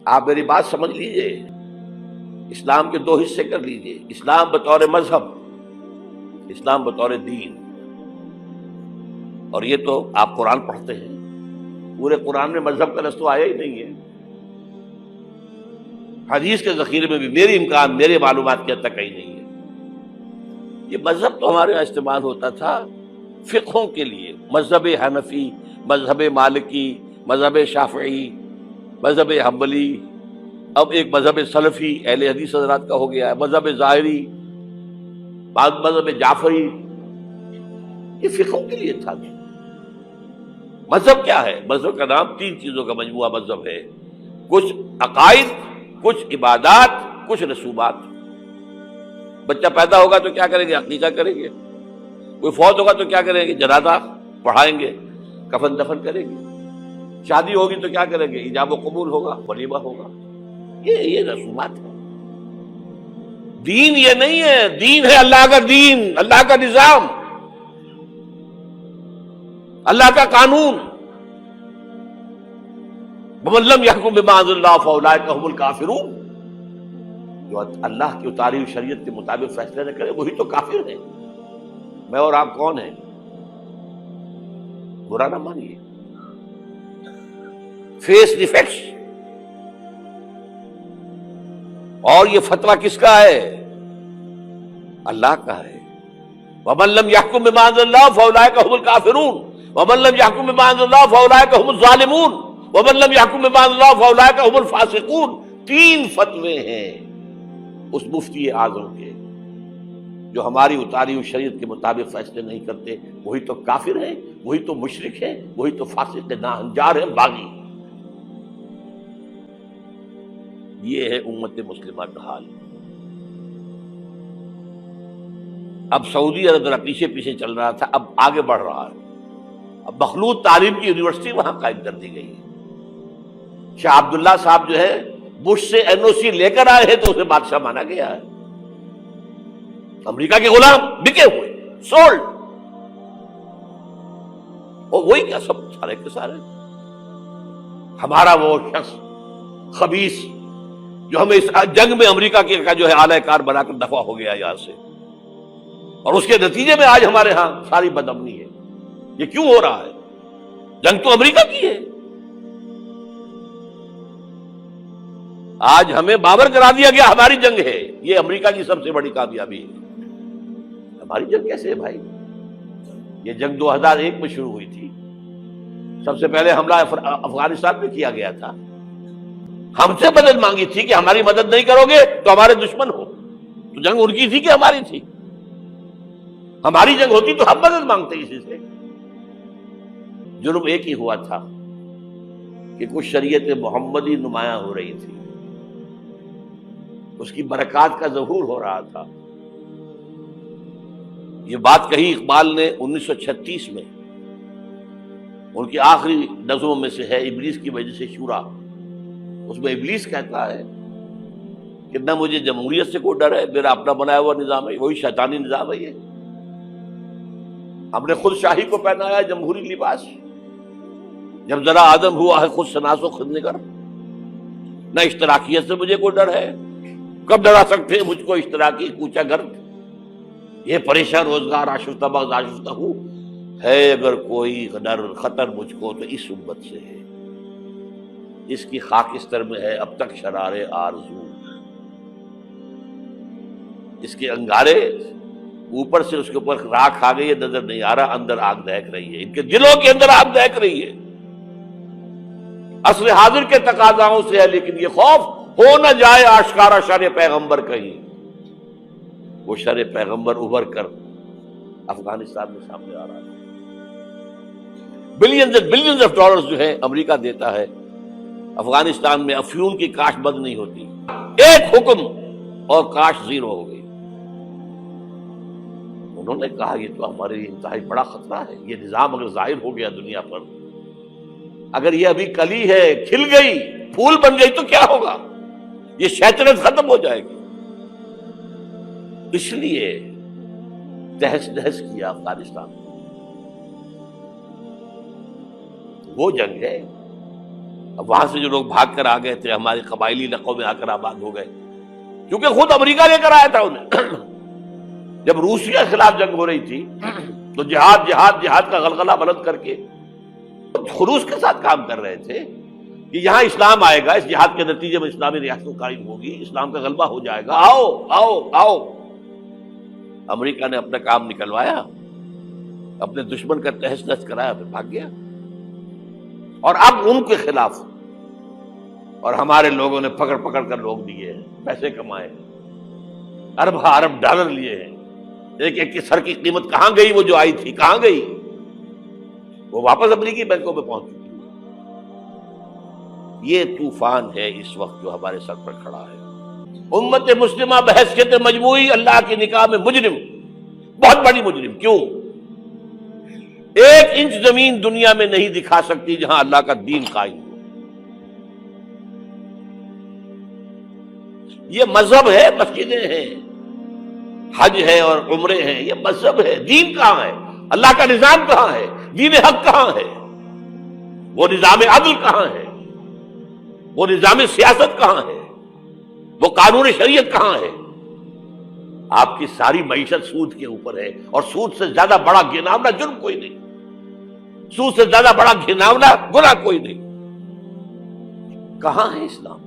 آپ میری بات سمجھ لیجئے، اسلام کے دو حصے کر لیجئے، اسلام بطور مذہب، اسلام بطور دین۔ اور یہ تو آپ قرآن پڑھتے ہیں، پورے قرآن میں مذہب کا لفظ تو آیا ہی نہیں ہے۔ حدیث کے ذخیرے میں بھی میرے معلومات کے حد تک کہیں نہیں ہے۔ یہ مذہب تو ہمارے یہاں استعمال ہوتا تھا فقہوں کے لیے، مذہب حنفی، مذہب مالکی، مذہب شافعی، مذہب حنبلی، اب ایک مذہب سلفی اہل حدیث حضرات کا ہو گیا ہے، مذہب ظاہری، بعض مذہب جعفری، یہ فقہوں کے لیے تھا۔ مذہب کیا ہے؟ مذہب کا نام تین چیزوں کا مجموعہ مذہب ہے، کچھ عقائد، کچھ عبادات، کچھ رسومات۔ بچہ پیدا ہوگا تو کیا کریں گے؟ عقیقہ کریں گے۔ کوئی فوت ہوگا تو کیا کریں گے؟ جنازہ پڑھائیں گے، کفن دفن کریں گے۔ شادی ہوگی تو کیا کریں گے؟ ایجاب و قبول ہوگا، ولیمہ ہوگا۔ یہ رسومات ہے۔ دین یہ نہیں ہے، دین ہے اللہ کا دین، اللہ کا نظام، اللہ کا قانون۔ وَمَن لَّمْ يَحْكُم بِمَا أَنزَلَ اللَّهُ فَأُولَٰئِكَ هُمُ الْكَافِرُونَ۔ جو اللہ کی اتاری ہوئی شریعت کے مطابق فیصلے نہ کرے وہی تو کافر ہے۔ میں اور آپ کون ہیں؟ برا نہ مانیے۔ فیس دی فیکٹس۔ اور یہ فتویٰ کس کا ہے؟ اللہ کا ہے۔ وَمَن لَّمْ يَحْكُم بِمَا أَنزَلَ اللَّهُ فَأُولَٰئِكَ هُمُ الْكَافِرُونَ وَمَن لَّمْ يَحْكُم بِمَا أَنزَلَ اللَّهُ فَأُولَٰئِكَ هُمُ الظَّالِمُونَ وَمَن لَّمْ يَحْكُم بِمَا أَنزَلَ اللَّهُ فَأُولَٰئِكَ هُمُ الْفَاسِقُونَ۔ تین فتوے ہیں اس مفتی اعظم کے، جو ہماری اتاری ہوئی شریعت کے مطابق فیصلے نہیں کرتے وہی تو کافر ہیں، وہی تو مشرک ہیں، وہی تو فاسق ناہنجار ہیں، باغی۔ یہ ہے امت مسلمہ کا حال۔ اب سعودی عرب ذرا پیچھے پیچھے چل رہا تھا، اب آگے بڑھ رہا ہے۔ اب مخلوط تعلیم کی یونیورسٹی وہاں قائم کر دی گئی ہے۔ شاہ عبداللہ صاحب جو ہے بش سے این او سی لے کر آئے ہیں تو اسے بادشاہ مانا گیا ہے۔ امریکہ کے غلام بکے ہوئے، سولڈ۔ اور وہی کیا سب سارے کے سارے ہمارا وہ شخص خبیث جو ہمیں اس جنگ میں امریکہ کا جو ہے اعلی کار بنا کر دفع ہو گیا یہاں سے، اور اس کے نتیجے میں آج ہمارے ہاں ساری بدامنی ہے۔ یہ کیوں ہو رہا ہے؟ جنگ تو امریکہ کی ہے۔ آج ہمیں باور کرا دیا گیا ہماری جنگ ہے، یہ امریکہ کی سب سے بڑی کامیابی ہے۔ ہماری جنگ کیسے ہے بھائی؟ یہ جنگ 2001 میں شروع ہوئی تھی، سب سے پہلے حملہ افغانستان میں کیا گیا تھا۔ ہم سے مدد مانگی تھی کہ ہماری مدد نہیں کرو گے تو ہمارے دشمن ہو۔ تو جنگ ان کی تھی کہ ہماری تھی؟ ہماری جنگ ہوتی تو ہم مدد مانگتے کسی سے۔ جرم ایک ہی ہوا تھا کہ کچھ شریعت محمدی نمایاں ہو رہی تھی، اس کی برکات کا ظہور ہو رہا تھا۔ یہ بات کہی اقبال نے 1936 میں، ان کی آخری نظموں میں سے ہے ابلیس کی وجہ سے شورا۔ اس میں ابلیس کہتا ہے کہ نہ مجھے جمہوریت سے کوئی ڈر ہے، میرا اپنا بنایا ہوا نظام ہے، وہی شیطانی نظام ہے۔ یہ ہم نے خود شاہی کو پہنایا جمہوری لباس، جب ذرا آدم ہوا ہے خود شناس و خود نگر۔ نہ اشتراکیت سے مجھے کوئی ڈر ہے، کب ڈرا سکتے ہیں مجھ کو اشتراکی کوچا گرد؟ یہ پریشان روزگار آشفتہ بغض آشفتہ ہوں ہے، اگر کوئی ڈر خطر مجھ کو تو اس امت سے ہے، اس کی خاکستر میں ہے اب تک شرار آرزو۔ اس کے انگارے اوپر سے اس کے اوپر راکھ آ گئی ہے، نظر نہیں آ رہا، اندر آگ دہک رہی ہے، ان کے دلوں کے اندر آگ دہک رہی ہے۔ عصر حاضر کے تقاضاؤں سے ہے، لیکن یہ خوف ہو نہ جائے آشکارا شر پیغمبر کہیں، وہ شر پیغمبر ابھر کر افغانستان میں سامنے آ رہا ہے۔ بلینز آف ڈالرز جو ہے امریکہ دیتا ہے افغانستان میں، افیون کی کاشت بند نہیں ہوتی، ایک حکم اور کاشت زیرو ہو گئی۔ انہوں نے کہا یہ تو ہمارے لیے انتہائی بڑا خطرہ ہے، یہ نظام اگر ظاہر ہو گیا دنیا پر، اگر یہ ابھی کلی ہے، کھل گئی، پھول بن گئی تو کیا ہوگا؟ یہ شیطنت ختم ہو جائے گی۔ اس لیے تہس نہس کیا افغانستان میں۔ وہ جنگ ہے، اب وہاں سے جو لوگ بھاگ کر آ گئے تھے ہمارے قبائلی علاقوں میں آ کر آباد ہو گئے، کیونکہ خود امریکہ لے کر آیا تھا انہیں۔ جب روسیہ کے خلاف جنگ ہو رہی تھی تو جہاد جہاد جہاد کا غلغلہ بلند کر کے خلوص کے ساتھ کام کر رہے تھے کہ یہاں اسلام آئے گا، اس جہاد کے نتیجے میں اسلامی ریاست قائم ہوگی، اسلام کا غلبہ ہو جائے گا، آؤ آؤ آؤ۔ امریکہ نے اپنا کام نکلوایا، اپنے دشمن کا تہس نہس کرایا، پھر بھاگ گیا۔ اور اب ان کے خلاف اور ہمارے لوگوں نے پکڑ پکڑ کر لوگ دیے ہیں، پیسے کمائے، ارب ارب ڈالر لیے ہیں۔ ایک ایک کے سر کی قیمت کہاں گئی؟ وہ جو آئی تھی کہاں گئی؟ وہ واپس امریکی بینکوں میں پہنچ چکی ہے۔ یہ طوفان ہے اس وقت جو ہمارے سر پر کھڑا ہے۔ امت مسلمہ بحیثیت مجموعی اللہ کی نگاہ میں مجرم، بہت بڑی مجرم۔ کیوں؟ ایک انچ زمین دنیا میں نہیں دکھا سکتی جہاں اللہ کا دین قائم ہو۔ یہ مذہب ہے، مسجدیں ہیں، حج ہے اور عمرے ہیں، یہ مذہب ہے۔ دین کہاں ہے؟ اللہ کا نظام کہاں ہے؟ دین حق کہاں ہے؟ وہ نظام عدل کہاں ہے؟ وہ نظام سیاست کہاں ہے؟ وہ قانون شریعت کہاں ہے؟ آپ کی ساری معیشت سود کے اوپر ہے، اور سود سے زیادہ بڑا گھناؤنا جرم کوئی نہیں، سود سے زیادہ بڑا گھناؤنا گناہ کوئی نہیں۔ کہاں ہے اسلام؟